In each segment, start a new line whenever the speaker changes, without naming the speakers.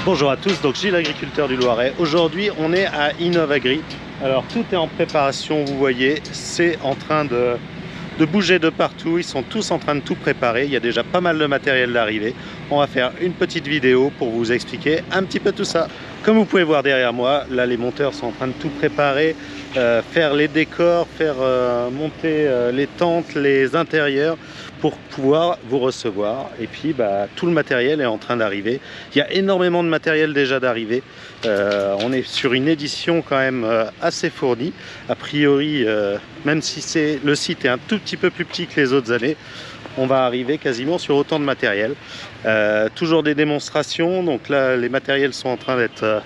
Bonjour à tous, donc Gilles, agriculteur du Loiret. Aujourd'hui on est à Innovagri. Alors tout est en préparation, vous voyez, c'est en train de bouger de partout. Ils sont tous en train de tout préparer. Il y a déjà pas mal de matériel d'arrivée. On va faire une petite vidéo pour vous expliquer un petit peu tout ça. Comme vous pouvez voir derrière moi, là les monteurs sont en train de tout préparer, faire les décors, faire monter les tentes, les intérieurs pour pouvoir vous recevoir. Et puis tout le matériel est en train d'arriver. Il y a énormément de matériel déjà d'arriver. On est sur une édition quand même assez fournie. A priori, même si le site est un tout petit peu plus petit que les autres années, on va arriver quasiment sur autant de matériel. Toujours des démonstrations, donc là les matériels sont en train d'être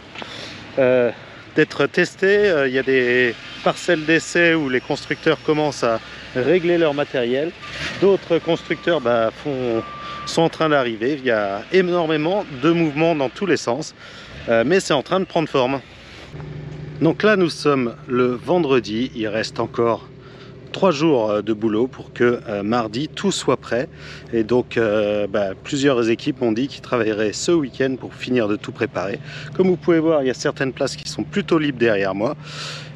testés. Il y a des parcelles d'essai où les constructeurs commencent à régler leur matériel. D'autres constructeurs sont en train d'arriver. Il y a énormément de mouvements dans tous les sens, mais c'est en train de prendre forme. Donc là nous sommes le vendredi, il reste encore 3 jours de boulot pour que mardi tout soit prêt. Et donc plusieurs équipes ont dit qu'ils travailleraient ce week-end pour finir de tout préparer. Comme vous pouvez voir, il y a certaines places qui sont plutôt libres derrière moi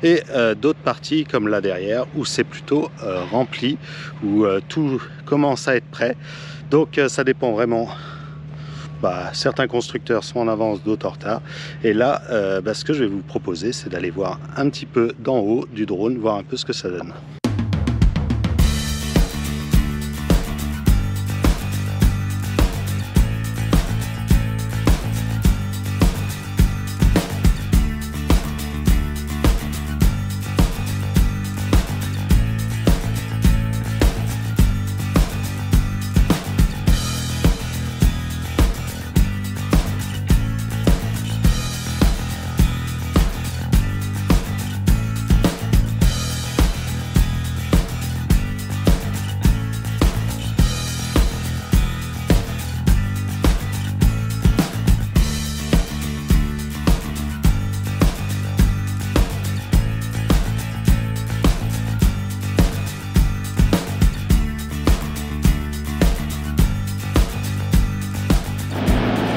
et d'autres parties comme là derrière où c'est plutôt rempli, où tout commence à être prêt. Donc ça dépend vraiment. Certains constructeurs sont en avance, d'autres en retard. Et là, ce que je vais vous proposer, c'est d'aller voir un petit peu d'en haut du drone, voir un peu ce que ça donne.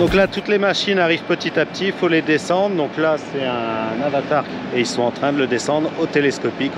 Donc là, toutes les machines arrivent petit à petit, il faut les descendre. Donc là, c'est un avatar et ils sont en train de le descendre au télescopique.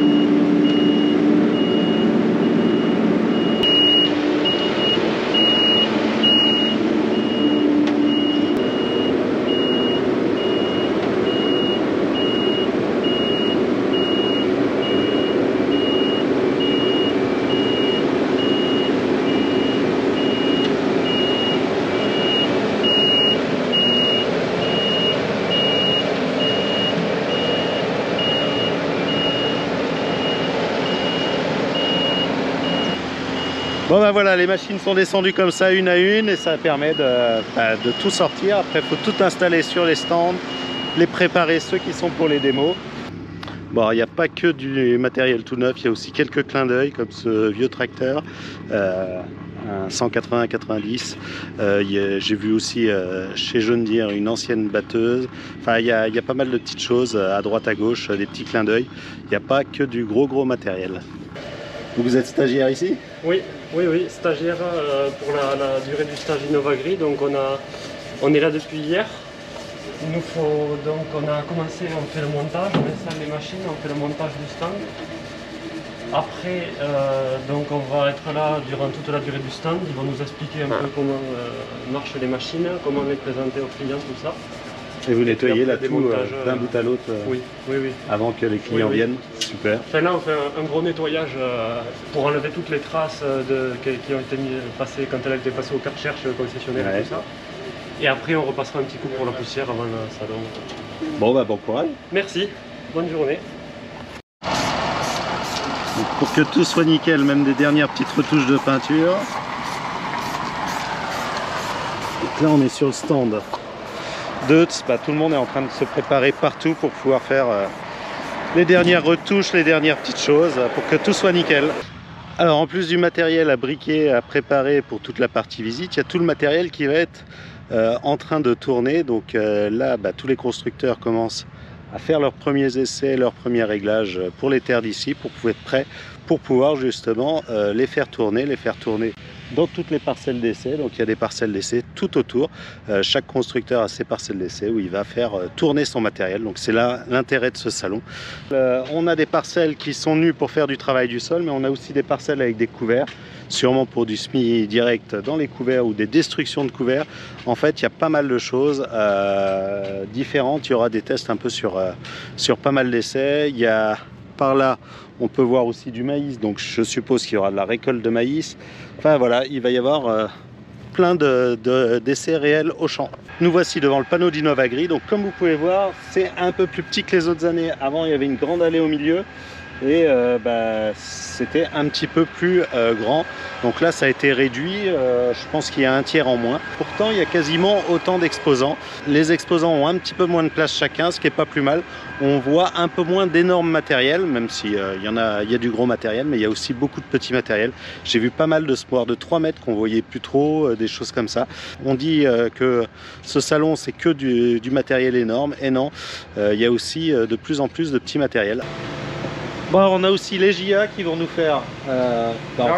Bon voilà, les machines sont descendues comme ça une à une et ça permet de tout sortir. Après il faut tout installer sur les stands, les préparer, ceux qui sont pour les démos. Bon, il n'y a pas que du matériel tout neuf, il y a aussi quelques clins d'œil comme ce vieux tracteur, un 180-90. J'ai vu aussi chez John Deere une ancienne batteuse. Enfin, il y a pas mal de petites choses à droite à gauche, des petits clins d'œil. Il n'y a pas que du gros matériel. Vous êtes stagiaire ici?
Oui, stagiaire pour la durée du stage Innovagri. Donc on est là depuis hier. On a commencé, on fait le montage, on installe les machines, on fait le montage du stand. Après, donc on va être là durant toute la durée du stand. Ils vont nous expliquer un peu comment marchent les machines, comment les présenter aux clients, tout ça.
Et vous nettoyez là tout d'un bout à l'autre
oui.
avant que les clients viennent. Super.
Enfin, là on fait un gros nettoyage pour enlever toutes les traces qui ont été passées quand elle a été passée au Karcher concessionnaire et tout ça. Et après on repassera un petit coup pour la poussière avant le salon.
Bon bon courage.
Merci, bonne journée.
Donc, pour que tout soit nickel, même des dernières petites retouches de peinture. Donc là on est sur le stand. Tout le monde est en train de se préparer partout pour pouvoir faire les dernières retouches, les dernières petites choses pour que tout soit nickel. Alors en plus du matériel à briquer, à préparer pour toute la partie visite, il y a tout le matériel qui va être en train de tourner. Donc là, tous les constructeurs commencent à faire leurs premiers essais, leurs premiers réglages pour les terres d'ici, pour pouvoir être prêts pour pouvoir justement les faire tourner dans toutes les parcelles d'essai. Donc il y a des parcelles d'essai tout autour. Chaque constructeur a ses parcelles d'essai où il va faire tourner son matériel. Donc c'est là l'intérêt de ce salon. On a des parcelles qui sont nues pour faire du travail du sol, mais on a aussi des parcelles avec des couverts, sûrement pour du semis direct dans les couverts ou des destructions de couverts. En fait, il y a pas mal de choses différentes. Il y aura des tests un peu sur pas mal d'essais. Il y a par là, on peut voir aussi du maïs, donc je suppose qu'il y aura de la récolte de maïs. Enfin voilà, il va y avoir plein d'essais réels au champ. Nous voici devant le panneau d'Innovagri. Donc comme vous pouvez voir, c'est un peu plus petit que les autres années. Avant, il y avait une grande allée au milieu et c'était un petit peu plus grand. Donc là, ça a été réduit. Je pense qu'il y a un tiers en moins. Pourtant, il y a quasiment autant d'exposants. Les exposants ont un petit peu moins de place chacun, ce qui n'est pas plus mal. On voit un peu moins d'énormes matériels, même si il y a du gros matériel, mais il y a aussi beaucoup de petits matériels. J'ai vu pas mal de sports de 3 mètres qu'on voyait plus trop, des choses comme ça. On dit que ce salon, c'est que du matériel énorme, et non, il y a aussi de plus en plus de petits matériels. Bon, on a aussi les JA qui vont nous faire la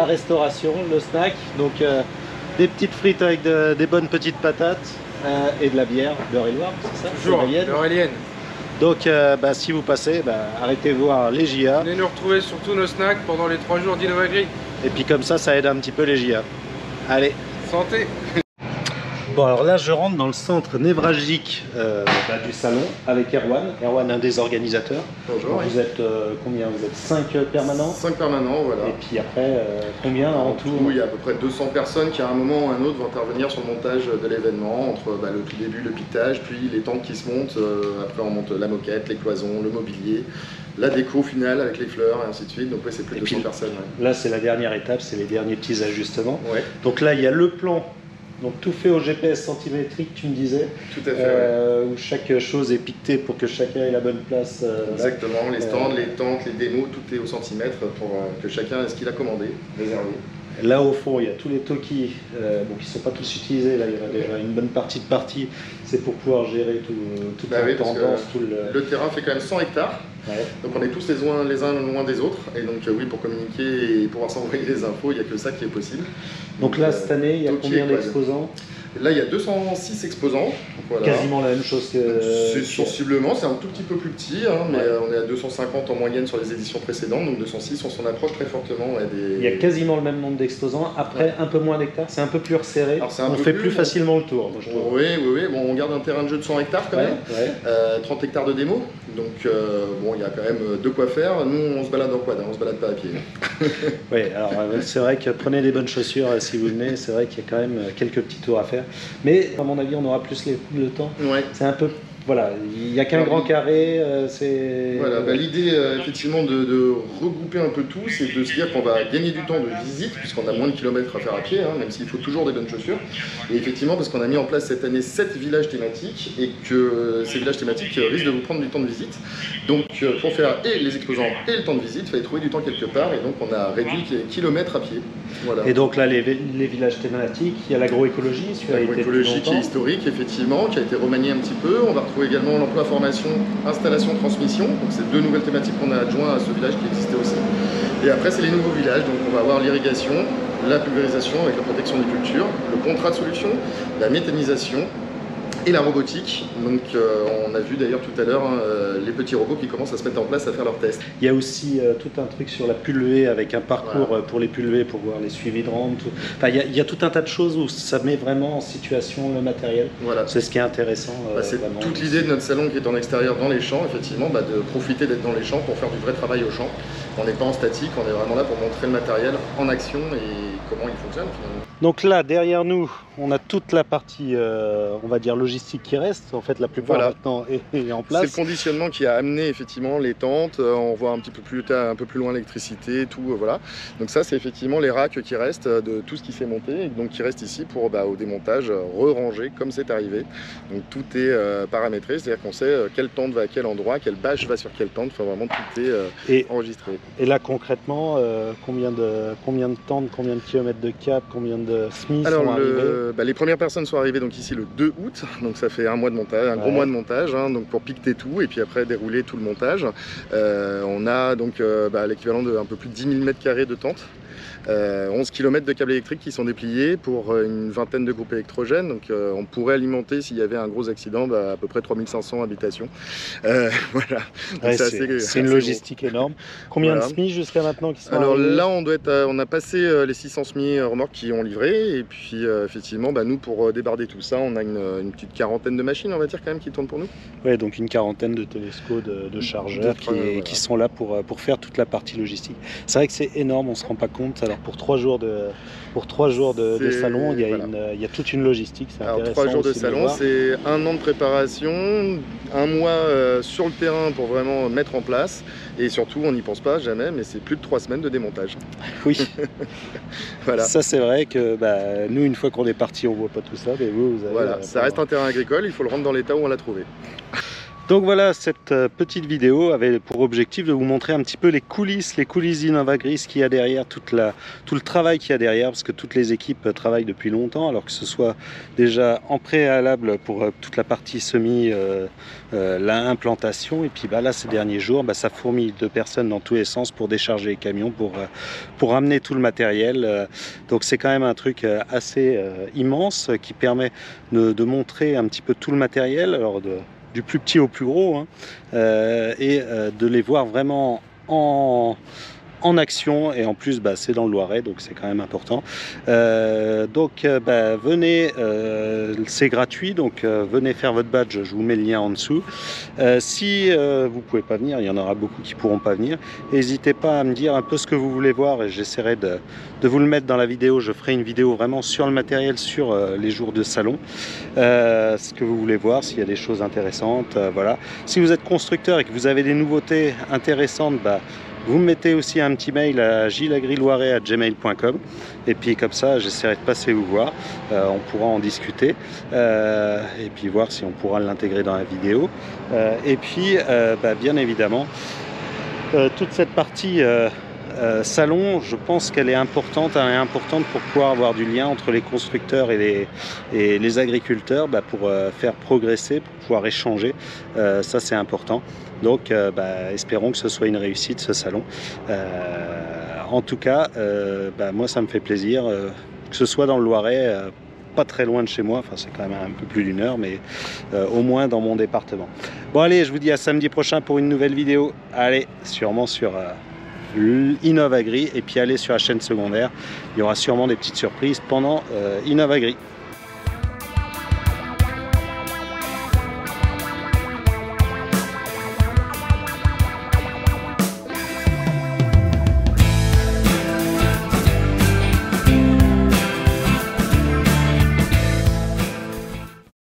restauration, le snack. Donc des petites frites avec des bonnes petites patates et de la bière, beurre et Loire, c'est ça?
Toujours, beurre et Lienne.
Donc si vous passez, arrêtez voir les JA.
Venez nous retrouver sur tous nos snacks pendant les 3 jours d'Innovagri.
Et puis comme ça aide un petit peu les JA. Allez,
santé.
Bon, alors là je rentre dans le centre névralgique du salon avec Erwan. Erwan, un des organisateurs.
Bonjour.
Donc, vous êtes combien? Vous êtes 5 permanents?
5 permanents, voilà.
Et puis après, combien en tout?
Il y a à peu près 200 personnes qui à un moment ou un autre vont intervenir sur le montage de l'événement, entre le tout début, le piquetage, puis les tentes qui se montent. Après on monte la moquette, les cloisons, le mobilier, la déco finale avec les fleurs et ainsi de suite. Donc ouais, c'est plus de 200 personnes. Ouais.
Là c'est la dernière étape, c'est les derniers petits ajustements.
Ouais.
Donc là il y a le plan. Donc tout fait au GPS centimétrique, tu me disais.
Tout à fait, ouais.
Où chaque chose est piquetée pour que chacun ait la bonne place.
Exactement, les stands, les tentes, les démos, tout est au centimètre pour que chacun ait ce qu'il a commandé, réservé.
Là au fond, il y a tous les Toki, bon, qui ne sont pas tous utilisés, là il y en a déjà une bonne partie de partie, c'est pour pouvoir gérer toute la tendance.
Le terrain fait quand même 100 hectares. Ouais. Donc on est tous les uns loin des autres, et donc oui, pour communiquer et pouvoir s'envoyer les infos, il n'y a que ça qui est possible.
Donc là cette année, il y a combien d'exposants?
Là il y a 206 exposants. Voilà.
Quasiment la même chose que...
C'est sensiblement, c'est un tout petit peu plus petit, hein, mais on est à 250 en moyenne sur les éditions précédentes, donc 206, on s'en approche très fortement.
Il y a quasiment le même nombre d'exposants, après un peu moins d'hectares, c'est un peu plus resserré, on fait plus facilement le tour. Moi, je trouve.
Oui, bon, on garde un terrain de jeu de 100 hectares quand même, 30 hectares de démo, donc bon, il y a quand même de quoi faire. Nous on se balade en quad, on se balade pas à pied.
Oui, alors c'est vrai que prenez des bonnes chaussures si vous venez, c'est vrai qu'il y a quand même quelques petits tours à faire. Mais à mon avis, on aura plus le temps. Ouais. C'est un peu... Voilà, il n'y a qu'un grand carré, c'est...
Voilà, l'idée effectivement de regrouper un peu tout, c'est de se dire qu'on va gagner du temps de visite, puisqu'on a moins de kilomètres à faire à pied, hein, même s'il faut toujours des bonnes chaussures. Et effectivement, parce qu'on a mis en place cette année 7 villages thématiques, et que ces villages thématiques risquent de vous prendre du temps de visite. Donc pour faire et les exposants et le temps de visite, il fallait trouver du temps quelque part, et donc on a réduit les kilomètres à pied. Voilà.
Et donc là, les villages thématiques, il y a l'agroécologie,
l'agroécologie qui est historique, effectivement, qui a été remaniée un petit peu. On va retrouver également l'emploi, formation, installation, transmission. Donc c'est 2 nouvelles thématiques qu'on a adjoint à ce village qui existait aussi. Et après, c'est les nouveaux villages. Donc on va avoir l'irrigation, la pulvérisation avec la protection des cultures, le contrat de solution, la méthanisation et la robotique. Donc on a vu d'ailleurs tout à l'heure les petits robots qui commencent à se mettre en place à faire leurs tests.
Il y a aussi tout un truc sur la pulvée avec un parcours pour les pulvées pour voir les suivis de rente. Enfin, il y a tout un tas de choses où ça met vraiment en situation le matériel. Voilà. C'est ce qui est intéressant.
C'est toute l'idée de notre salon qui est en extérieur dans les champs, effectivement, de profiter d'être dans les champs pour faire du vrai travail au champ. On n'est pas en statique, on est vraiment là pour montrer le matériel en action et comment il fonctionne finalement.
Donc là, derrière nous, on a toute la partie, on va dire, logistique qui reste. En fait, la plupart maintenant est en place.
C'est le conditionnement qui a amené effectivement les tentes. On voit un peu plus loin l'électricité, tout, voilà. Donc ça, c'est effectivement les racks qui restent de tout ce qui s'est monté, et donc qui reste ici pour au démontage, re-ranger comme c'est arrivé. Donc tout est paramétré, c'est-à-dire qu'on sait quelle tente va à quel endroit, quelle bâche va sur quelle tente. Enfin, vraiment tout est enregistré.
Et là, concrètement, combien de tentes, combien de kilomètres de câbles, combien de semis sont arrivés?
Les premières personnes sont arrivées donc ici le 2 août, donc ça fait un mois de montage, un gros mois de montage, hein, donc pour piqueter tout et puis après dérouler tout le montage. On a donc l'équivalent de un peu plus de 10 000 m² de tentes. 11 km de câbles électriques qui sont dépliés pour une vingtaine de groupes électrogènes. Donc on pourrait alimenter, s'il y avait un gros accident, à peu près 3500 habitations. Voilà.
Ouais, c'est une logistique énorme. Combien de SMI jusqu'à maintenant qui sont
Alors
arrivés?
là, on a passé les 600 SMI remorques qui ont livré. Et puis effectivement, nous, pour débarder tout ça, on a une petite quarantaine de machines, on va dire, quand même, qui tournent pour nous.
Ouais, donc une quarantaine de télescopes, de chargeurs qui sont là pour faire toute la partie logistique. C'est vrai que c'est énorme, on se rend pas compte. Alors pour 3 jours de salon, il y a toute une logistique.
Alors 3 jours de salon, c'est 1 an de préparation, 1 mois sur le terrain pour vraiment mettre en place. Et surtout, on n'y pense pas jamais, mais c'est plus de 3 semaines de démontage.
Oui.
Voilà.
Ça, c'est vrai que nous, une fois qu'on est parti, on voit pas tout ça. Mais vous avez,
voilà, ça reste un terrain agricole, il faut le rendre dans l'état où on l'a trouvé.
Donc voilà, cette petite vidéo avait pour objectif de vous montrer un petit peu les coulisses d'Innovagri, ce qu'il y a derrière, tout le travail qu'il y a derrière, parce que toutes les équipes travaillent depuis longtemps, alors que ce soit déjà en préalable pour toute la partie l'implantation, et puis là ces derniers jours, ça fourmille de personnes dans tous les sens pour décharger les camions, pour amener tout le matériel. Donc c'est quand même un truc assez immense qui permet de montrer un petit peu tout le matériel, alors du plus petit au plus gros, et de les voir vraiment en action, et en plus c'est dans le Loiret, donc c'est quand même important. Venez, c'est gratuit, donc venez faire votre badge, je vous mets le lien en dessous. Si vous pouvez pas venir, il y en aura beaucoup qui pourront pas venir, n'hésitez pas à me dire un peu ce que vous voulez voir, et j'essaierai de vous le mettre dans la vidéo. Je ferai une vidéo vraiment sur le matériel, sur les jours de salon, ce que vous voulez voir, s'il y a des choses intéressantes, voilà. Si vous êtes constructeur et que vous avez des nouveautés intéressantes, vous me mettez aussi un petit mail à gilagriloiret@gmail.com, et puis comme ça j'essaierai de passer vous voir, on pourra en discuter, et puis voir si on pourra l'intégrer dans la vidéo, et puis bien évidemment toute cette partie salon, je pense qu'elle est importante, pour pouvoir avoir du lien entre les constructeurs et les agriculteurs, pour faire progresser, pour pouvoir échanger, ça c'est important. Donc espérons que ce soit une réussite, ce salon. En tout cas, moi ça me fait plaisir, que ce soit dans le Loiret, pas très loin de chez moi, enfin c'est quand même un peu plus d'1 heure, mais au moins dans mon département. Bon allez, je vous dis à samedi prochain pour une nouvelle vidéo. Allez, sûrement sur Innovagri, et puis allez sur la chaîne secondaire, il y aura sûrement des petites surprises pendant Innovagri.